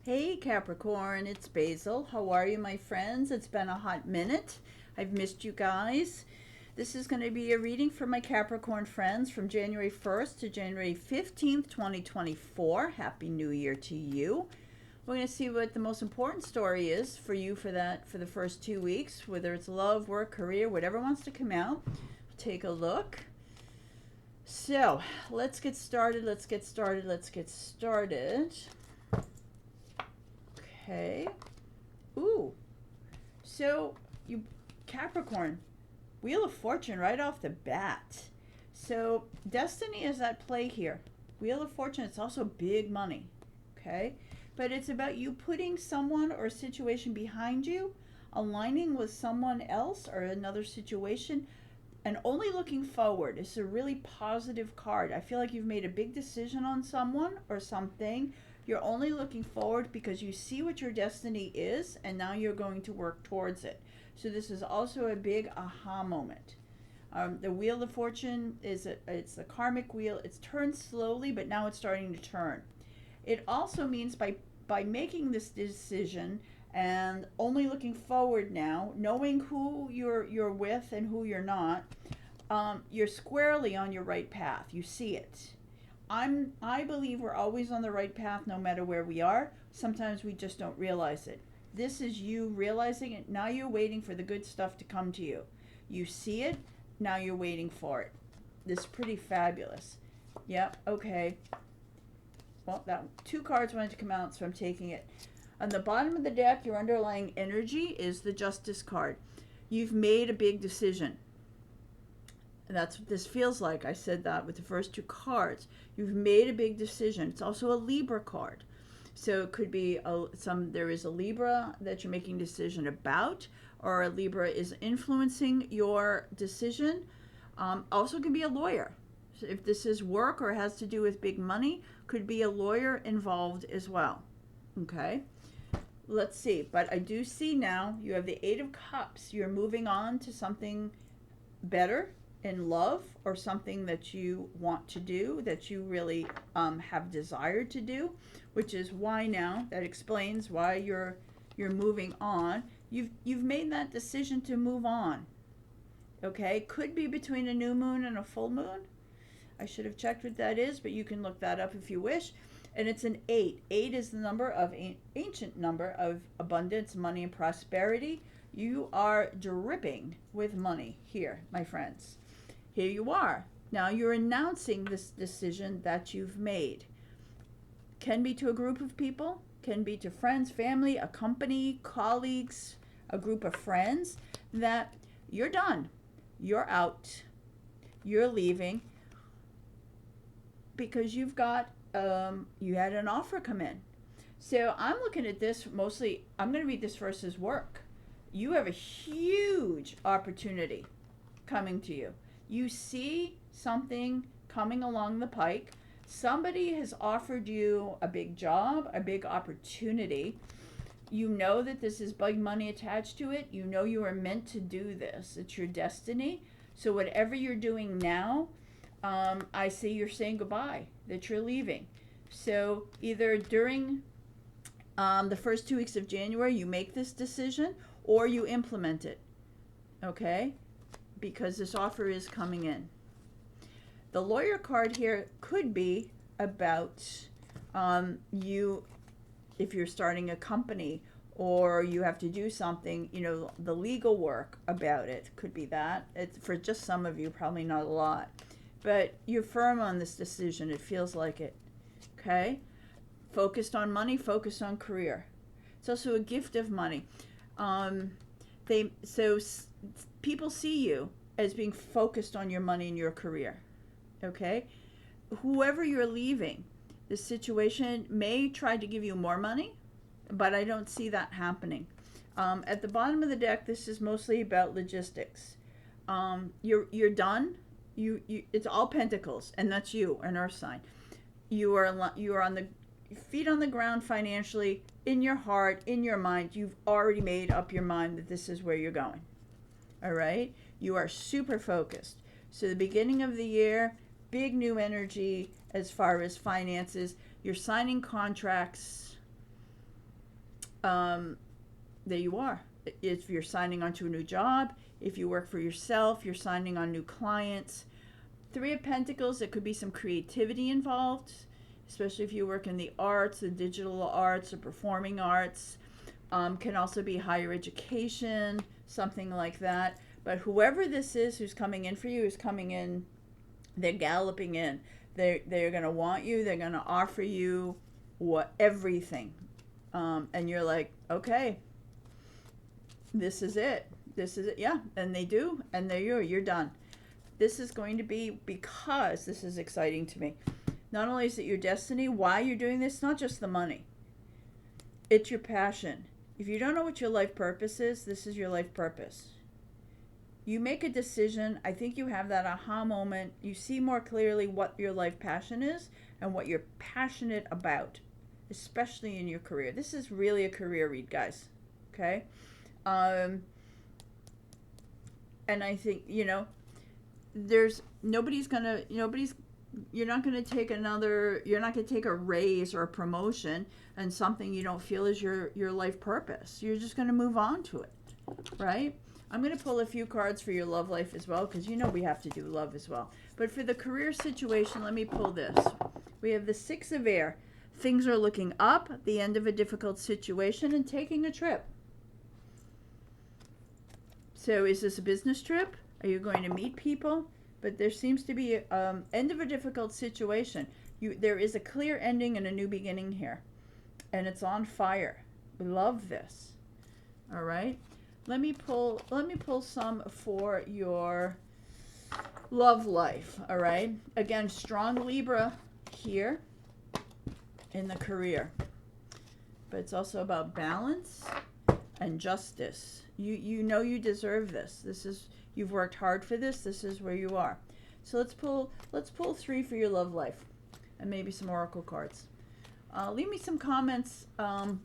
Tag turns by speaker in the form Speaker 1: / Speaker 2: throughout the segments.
Speaker 1: Hey Capricorn, it's Basil. How are you, my friends? It's been a hot minute. I've missed you guys. This is going to be a reading for my Capricorn friends from January 1st to January 15th, 2024. Happy New Year to you. We're going to see what the most important story is for you for the first 2 weeks, whether it's love, work, career, whatever wants to come out. Take a look. So, let's get started. Okay. Ooh. So, you Capricorn, Wheel of Fortune right off the bat. So, destiny is at play here. Wheel of Fortune, it's also big money. Okay? But it's about you putting someone or a situation behind you, aligning with someone else or another situation, and only looking forward. It's a really positive card. I feel like you've made a big decision on someone or something. You're only looking forward because you see what your destiny is, and now you're going to work towards it. So this is also a big aha moment. The Wheel of Fortune it's the karmic wheel. It's turned slowly, but now it's starting to turn. It also means by making this decision and only looking forward now, knowing who you're with and who you're not, you're squarely on your right path. You see it. I believe we're always on the right path no matter where we are. Sometimes we just don't realize it. This is you realizing it. Now you're waiting for the good stuff to come to you. You see it. Now you're waiting for it. This is pretty fabulous. Yep. Okay. Well, that 2 cards wanted to come out, so I'm taking it. On the bottom of the deck, your underlying energy is the Justice card. You've made a big decision. And that's what this feels like. I said that with the first 2 cards. You've made a big decision. It's also a Libra card. So it could be there is a Libra that you're making a decision about, or a Libra is influencing your decision. Also can be a lawyer. So if this is work or has to do with big money, could be a lawyer involved as well. Okay? Let's see. But I do see now you have the 8 of Cups. You're moving on to something better in love, or something that you want to do, that you really have desired to do, which is why now that explains why you're moving on. You've made that decision to move on. Okay, could be between a new moon and a full moon. I should have checked what that is, but you can look that up if you wish. And it's an 8. 8 is the number of ancient number of abundance, money, and prosperity. You are dripping with money here, my friends. Here you are. Now you're announcing this decision that you've made. Can be to a group of people, can be to friends, family, a company, colleagues, a group of friends, that you're done. You're out. You're leaving because you've got, you had an offer come in. So I'm looking at this mostly, I'm going to read this first as work. You have a huge opportunity coming to you. You see something coming along the pike. Somebody has offered you a big job, a big opportunity. You know that this is big money attached to it. You know you are meant to do this. It's your destiny. So whatever you're doing now, I see you're saying goodbye, that you're leaving. So either during the first 2 weeks of January, you make this decision, or you implement it. Okay? Because this offer is coming in. The lawyer card here could be about you, if you're starting a company or you have to do something, the legal work about it could be that. It's for just some of you, probably not a lot. But you're firm on this decision. It feels like it. Okay? Focused on money, focused on career. It's also a gift of money. People see you as being focused on your money and your career. Okay? Whoever you're leaving, this situation may try to give you more money, but I don't see that happening. At the bottom of the deck, this is mostly about logistics. You're done. It's all pentacles, and that's you, an earth sign. You are on the feet on the ground financially, in your heart, in your mind. You've already made up your mind that this is where you're going. All right? You are super focused. So the beginning of the year, big new energy as far as finances. You're signing contracts. there you are. If you're signing on to a new job, if you work for yourself, you're signing on new clients. Three of Pentacles, there could be some creativity involved, especially if you work in the arts, the digital arts, the performing arts. Can also be higher education, something like that. But whoever this is who's coming in for you is coming in, they're galloping in. They're going to want you. They're going to offer you everything. And you're like, okay, this is it. This is it. Yeah. And they do. And there you're done. This is going to be, because this is exciting to me. Not only is it your destiny, why you're doing this, not just the money. It's your passion. If you don't know what your life purpose is, this is your life purpose. You make a decision. I think you have that aha moment. You see more clearly what your life passion is and what you're passionate about, especially in your career. This is really a career read, guys. Okay? And I think, you know, you're not going to take a raise or a promotion and something you don't feel is your life purpose. You're just going to move on to it, right? I'm going to pull a few cards for your love life as well, because you know we have to do love as well. But for the career situation, let me pull this. We have the Six of Air. Things are looking up, the end of a difficult situation, and taking a trip. So is this a business trip? Are you going to meet people? But there seems to be end of a difficult situation. There is a clear ending and a new beginning here. And it's on fire. We love this. All right. Let me pull some for your love life. All right. Again, strong Libra here in the career. But it's also about balance and justice. You know you deserve this. You've worked hard for this. This is where you are. So let's pull three for your love life, and maybe some oracle cards. Leave me some comments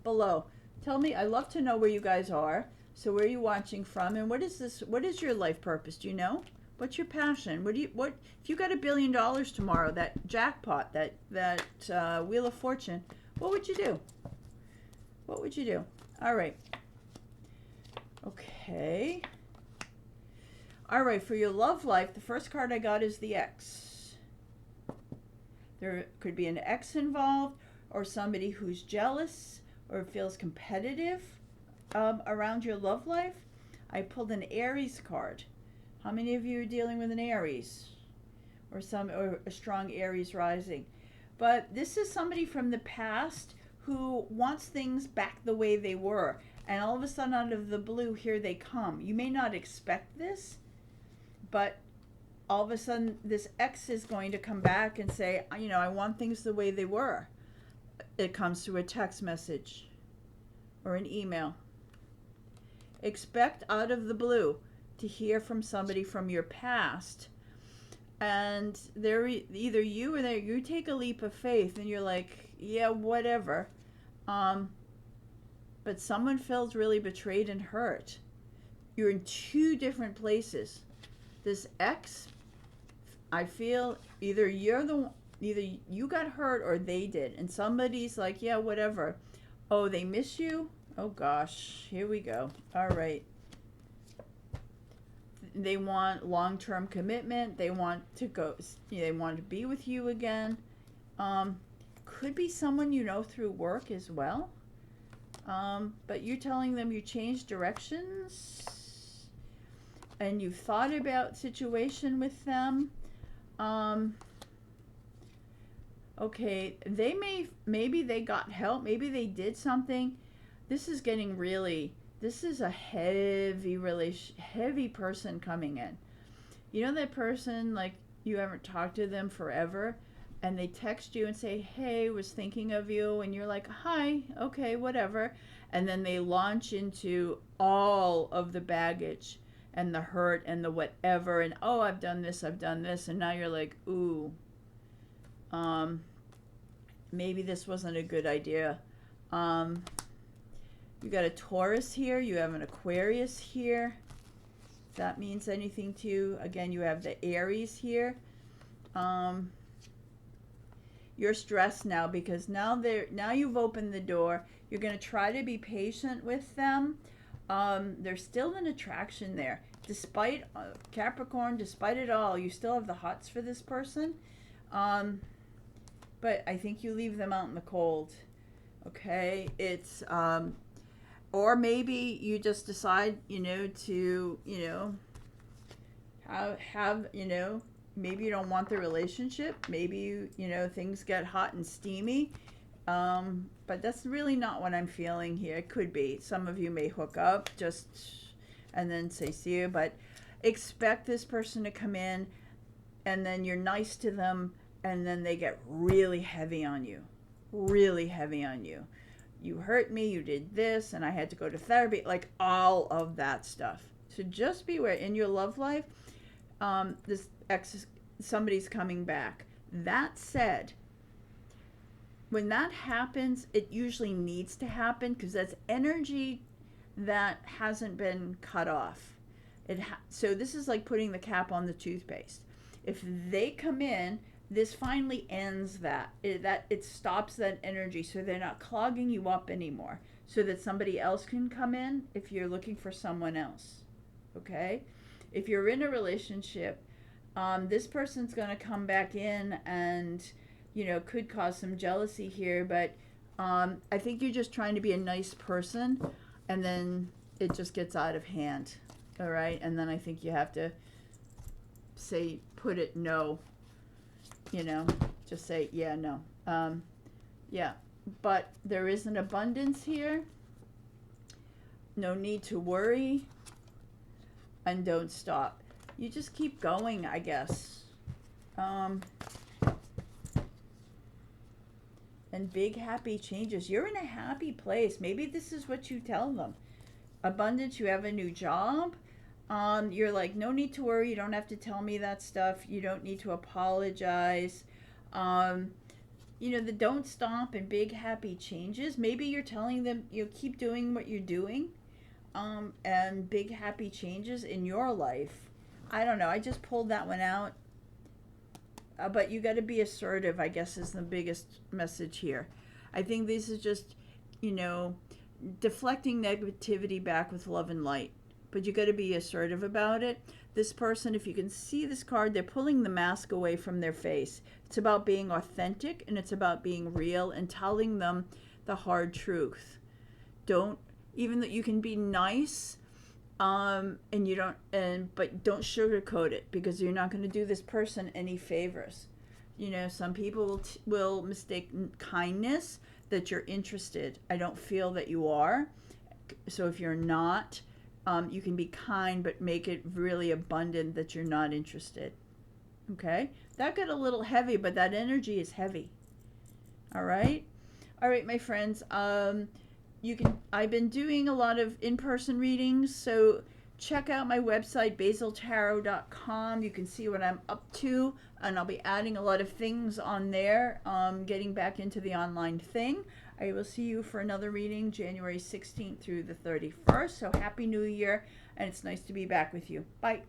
Speaker 1: below. Tell me. I love to know where you guys are. So where are you watching from, and what is this? What is your life purpose? Do you know? What's your passion? What if you got $1 billion tomorrow? That jackpot, that Wheel of Fortune. What would you do? What would you do? All right. Okay. All right, for your love life, the first card I got is the X. There could be an X involved, or somebody who's jealous or feels competitive around your love life. I pulled an Aries card. How many of you are dealing with an Aries? Or a strong Aries rising? But this is somebody from the past who wants things back the way they were. And all of a sudden, out of the blue, here they come. You may not expect this, but all of a sudden, this X is going to come back and say, you know, I want things the way they were. It comes through a text message or an email. Expect out of the blue to hear from somebody from your past. And they're either you or you take a leap of faith and you're like, yeah, whatever. But someone feels really betrayed and hurt. You're in two different places. This X, I feel either you got hurt or they did. And somebody's like, yeah, whatever. Oh, they miss you? Oh gosh, here we go. All right. They want long-term commitment. They want to go, they want to be with you again. Could be someone you know through work as well. But you're telling them you changed directions and you've thought about situation with them. Okay, maybe they got help. Maybe they did something. This is a heavy person coming in. You know that person, like, you haven't talked to them forever, and they text you and say, hey, was thinking of you, and you're like, hi, okay, whatever. And then they launch into all of the baggage and the hurt and the whatever, and oh, I've done this, and now you're like, ooh, maybe this wasn't a good idea. You got a Taurus here, you have an Aquarius here. If that means anything to you. Again, you have the Aries here. You're stressed now because now you've opened the door. You're going to try to be patient with them. There's still an attraction there. Despite Capricorn, despite it all, you still have the hots for this person. But I think you leave them out in the cold. Okay? It's or maybe you just decide, to, have, maybe you don't want the relationship. Maybe things get hot and steamy. But that's really not what I'm feeling here. It could be. Some of you may hook up and then say see you, but expect this person to come in and then you're nice to them and then they get really heavy on you. Really heavy on you. You hurt me, you did this, and I had to go to therapy, like all of that stuff. So just beware. In your love life, somebody's coming back. That said, when that happens, it usually needs to happen because that's energy that hasn't been cut off. So this is like putting the cap on the toothpaste. If they come in, this finally ends that. It stops that energy, so they're not clogging you up anymore, so that somebody else can come in if you're looking for someone else. Okay? If you're in a relationship, this person's going to come back in and, could cause some jealousy here, but I think you're just trying to be a nice person, and then it just gets out of hand. All right? And then I think you have to put it no. Just say, yeah, no. Yeah, but there is an abundance here. No need to worry. And don't stop. You just keep going, I guess. And big happy changes. You're in a happy place. Maybe this is what you tell them. Abundance, you have a new job. You're like, no need to worry. You don't have to tell me that stuff. You don't need to apologize. The don't stop and big happy changes. Maybe you're telling them keep doing what you're doing. And big happy changes in your life. I don't know. I just pulled that one out. But you got to be assertive, I guess, is the biggest message here. I think this is just, deflecting negativity back with love and light. But you got to be assertive about it. This person, if you can see this card, they're pulling the mask away from their face. It's about being authentic and it's about being real and telling them the hard truth. Even though you can be nice, but don't sugarcoat it because you're not going to do this person any favors. Some people will mistake kindness that you're interested. I don't feel that you are. So if you're not, you can be kind, but make it really abundant that you're not interested. Okay? That got a little heavy, but that energy is heavy. All right? All right, my friends. I've been doing a lot of in-person readings, so check out my website, basiltarot.com. You can see what I'm up to, and I'll be adding a lot of things on there, getting back into the online thing. I will see you for another reading January 16th through the 31st. So happy New Year, and it's nice to be back with you. Bye.